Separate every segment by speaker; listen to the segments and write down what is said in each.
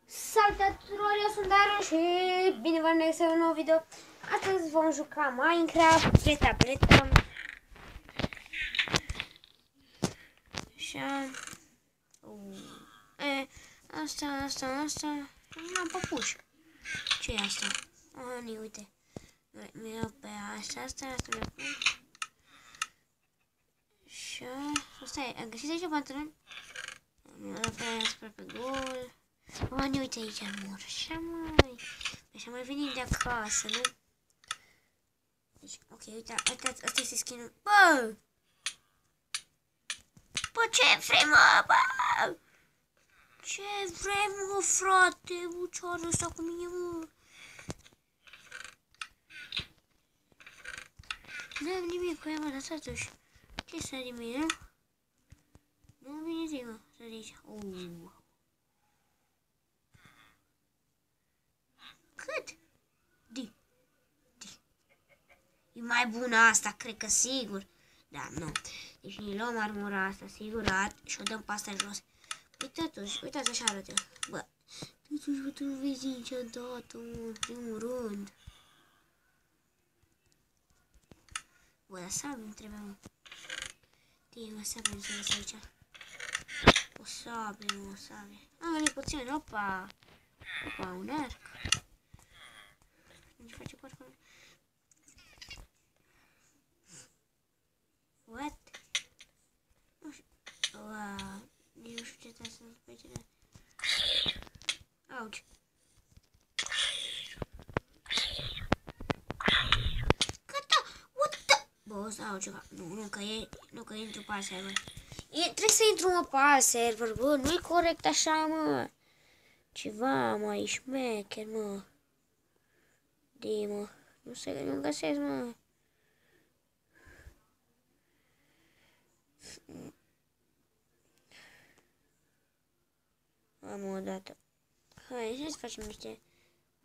Speaker 1: Salutare, eu sunt Daru și bine v-am regăsit un nou video. Astăzi vom juca Minecraft pe tabletă. Așa. Asta. N-am păpuș. Ce e asta? Ani, uite. Mi iau pe asta mi-a pun. Așa. Stai, am găsit aici pantaloni? Mi iau pe aia spre pe gol. Ani, uite aici mor. Așa mai. Așa mai venim de acasă, nu? Deci, ok, uite, asta este skin-ul. Bă! Bă, ce vrei, mă, bă? Ce vrei, mă, frate? Ucioară ăsta cu mine, mă. Nu am nimic cu ea, mă, dar totuși. Ce să de mine, nu? Nu vine zi, mă, să zici. Cât? Di. E mai bună asta, cred că sigur. Da, nu. Deci ne luăm armura asta, sigurat, și o dăm pe asta jos. Uitați așa arată. Bă, totuși tu nu vezi niciodată, în primul rând. Bă, dar sabie îmi trebuie, mă. Mă, sabie nu se lăsă aici. O sabie. Am venit puțin, opa, un arc. Ce face cu arcul? What? Nu știu. Nici nu știu ce trebuie să pe aici. Auci. Gata! What the? Bă, o să au ceva. Nu că intru pe alt server. Trebuie să intru, mă, pe alt server, bă. Nu-i corect așa, mă. Ceva mai șmecher, mă. Mă. Nu găsesc, mă. Am o dată. Hai să facem niște...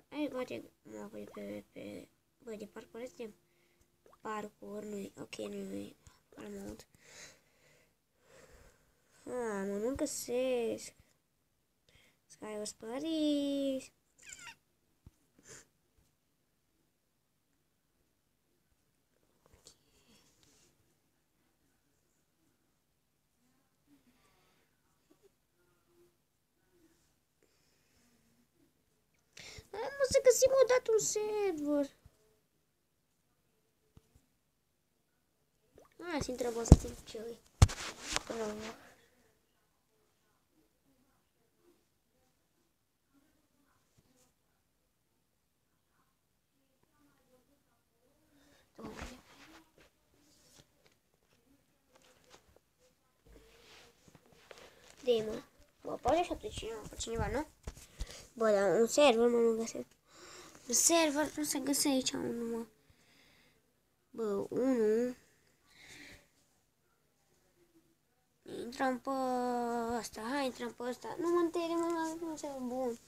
Speaker 1: Hai, poate... Mă voi pe... Băi, de parcurs de parcurs, nu-i... Ok, nu-i... Prea mult. Mă, nu găsesc. Skywars Paris. Mă, să găsim odată un server. Să întrebăm să timp ce e. Până la urmă. Mă. Bă, poate și atunci pe cineva, nu? Bă, dar un server, mă, nu găsesc. Un server nu se găsește aici unul, mă. Bă, unul. Intrăm pe ăsta, hai, intrăm pe ăsta. Nu mă întâi, mă, nu se bun.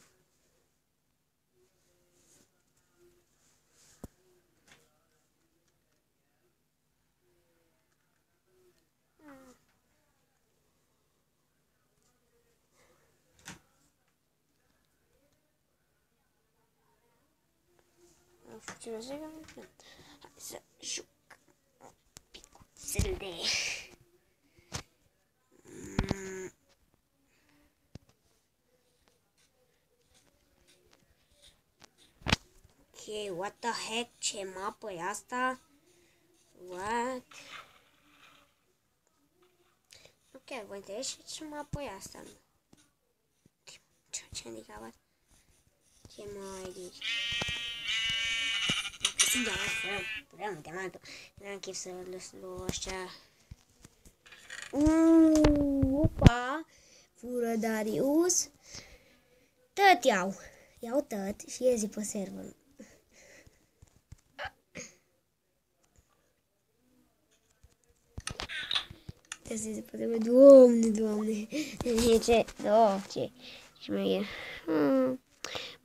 Speaker 1: Nu știu ce hai să jucăm un picuțel de... Ok, what the heck, ce mapă e asta? What? Nu chiar vă interesează ce mapă e asta, nu? Ce handicapat? Ce mai zici? Sunt de prea multe mantul. N-am chef să luau așa. Opa! Fură Darius. Tot iau. Iau tot și iezi pe server. Trebuie să pe server. Doamne. Ce? Ce mai e?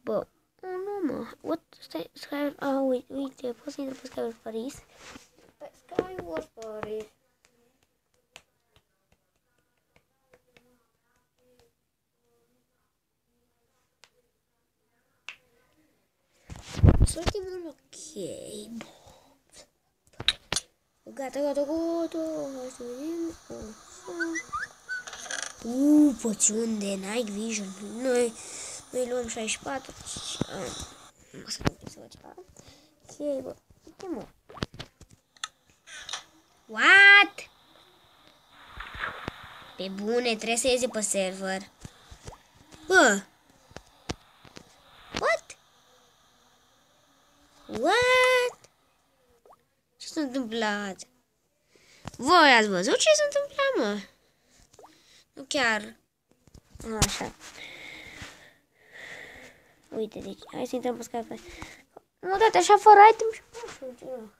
Speaker 1: Bă. Nu, mă. Sky... uite, poți să intru pe Skywars Paris? Pe Skywars Paris. ultimul, ok. Gata, gata, gata. Hai să vedem. Poțiuni de night vision. Noi luăm 64. Nu o să nu să văd ceva. Ok, bă. Uite, mă. What? Pe bune, trebuie să iese pe server. Bă. What? What? Ce s-a întâmplat? Voi ați văzut ce s-a întâmplat, mă? Nu chiar. Așa. Uite, deci, hai să intrăm pe Skype. Nu, date așa fără item și nu știu ce nu.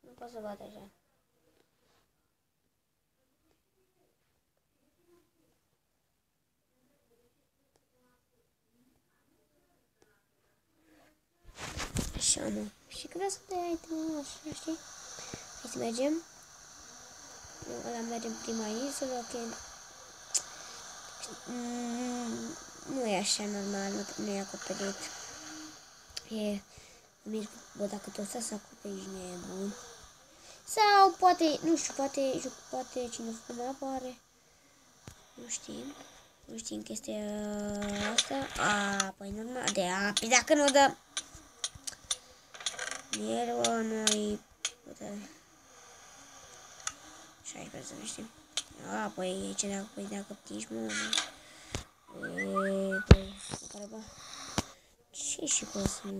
Speaker 1: Nu pot să bat așa. Așa, mă. Și că vreau să dai item așa, știi? Hai să mergem. Ăla mergem prima insulă, ok. Nu e așa normal, nu e acoperit. E... Bă, dacă te o să acoperici, nu e bun. Sau poate, nu știu, poate cine mă apare. Nu știm. Nu știm chestia asta. Păi normal, de api, dacă nu dă. Mieră, noi... 16, să nu știm. Păi aici dacă ptici, mă. Ce și cu asta?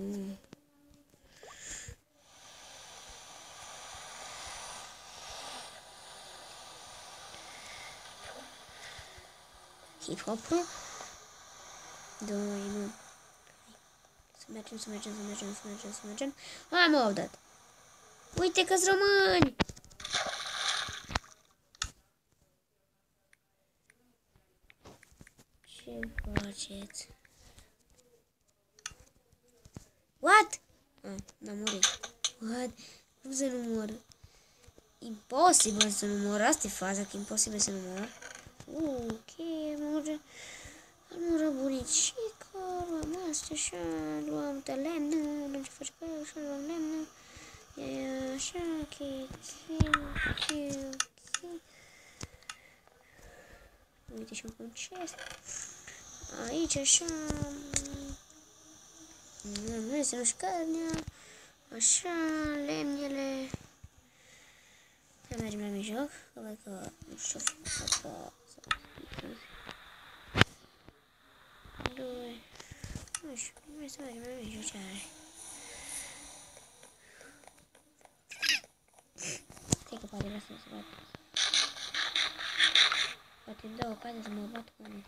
Speaker 1: Hip-hop? Doi, nu. Să mergem. M-au dat. Uite că-s români! Ce faceți? What? N-am murit. What? Cum să nu mor? Imposibil să nu mor. Asta e faza, că e imposibil să nu mor. Ok, mură bunicică, luam asta așa, luam de lemn, luam ce face pe el, așa, luam lemn. E așa, ok. Uite și un chest. Aici așa. Nu este nu carnea. Așa, lemnele. Să mergem la mijloc. Că văd că nu știu dacă doi. Nu știu, mai să mergem la mijloc ce are. Stai că poate lasă să bat. Poate îmi dă o ocazia să mă bat cu mine.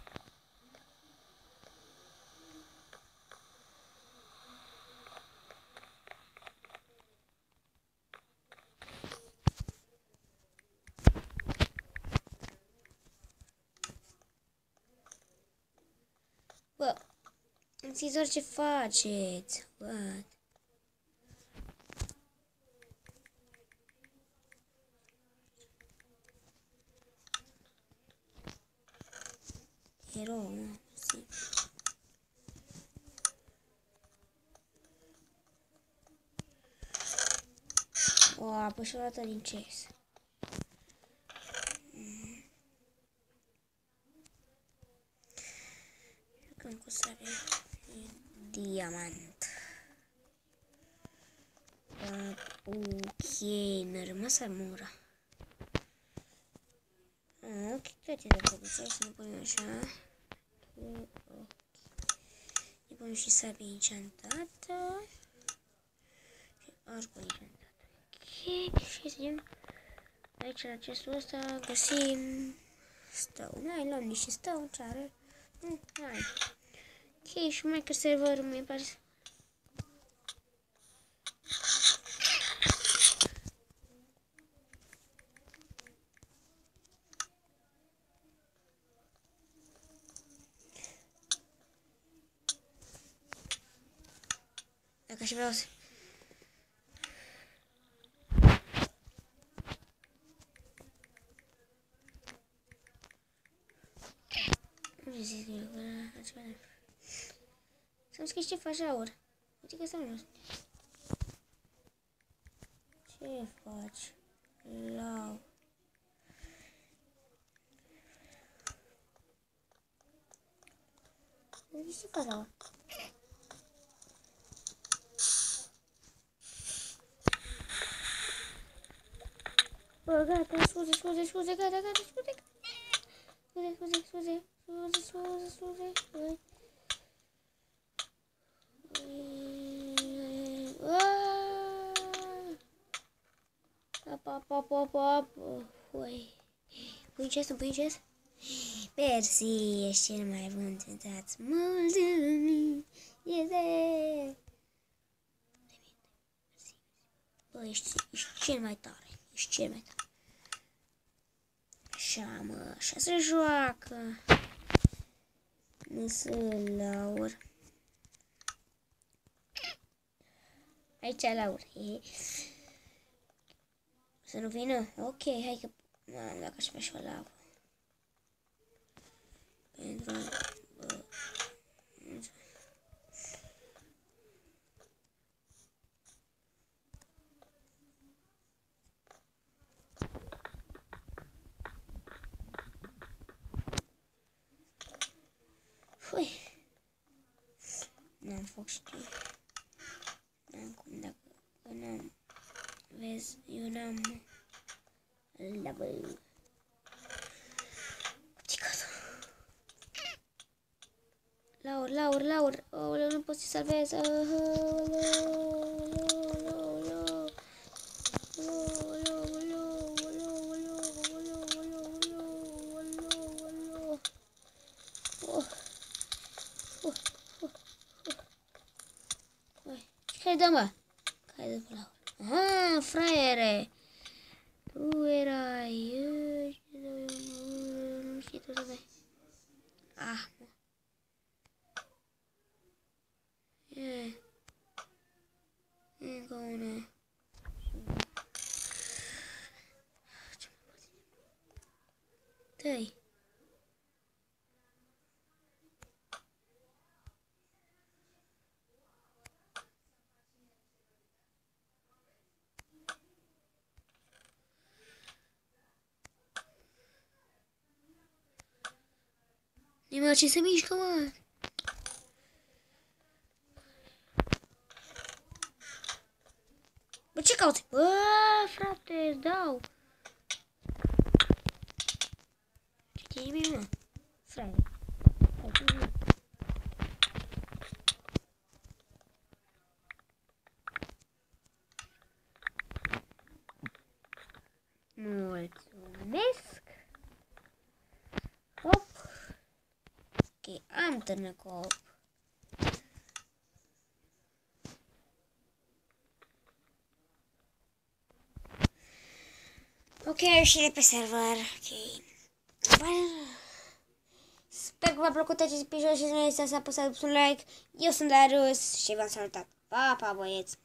Speaker 1: Bă, înțizor ce faceți? What? Erou, mă, sim. O apă și o dată din chest. Jucăm cu sare. Diamant. Ok, mi-a rămas armura. Ok, toate de făcut. Să ne punem așa. Ne punem și sabie enchantată. Și arcul enchantată. Ok, și să vedem. Aici, la chestul ăsta, găsim stău. Hai, luăm niște stău, ce are? Hai. Ok, și mai că serverul mi-e pare. Dacă și vreau să... Să-mi scrii ce faci, Aur. Uite că stau jos. Ce faci? Lau. Ce faci, Lau? Bă, gata, scuze, gata, scuze. Scuze. Apa. Ui. Pui ce? Persi, ești cel mai bun, te-ați mulțumit. Este. Bă, ești cel mai tare. Așa, mă, așa se joacă. Nu se Laur. Aici Laur. Să nu vină? Ok, hai că... Mamă, dacă aș face o Laur. Pentru... Bă... Ui. N-am foc, știu. N-am cum, dacă n-am... Vezi, eu n-am... Labă. Laur. Oh, nu pot să salvez. Care dă, mă? Care dă, Laur? Aha, fraiere. Tu erai... Nu știi tu să vei. Ah, mă. Încă una. Dă-i. Nimeni ce se mișcă, mă. Bă, ce cauți? Bă, frate, îți dau. Ce nimic, mă? Frate. Mulțumesc. Hop. Ok, am târnăcop. Ok, ieșire pe server. Ok. Sper că v-a plăcut acest episod și să nu uitați să apăsați un like. Eu sunt Darius și v-am salutat. Pa, băieți!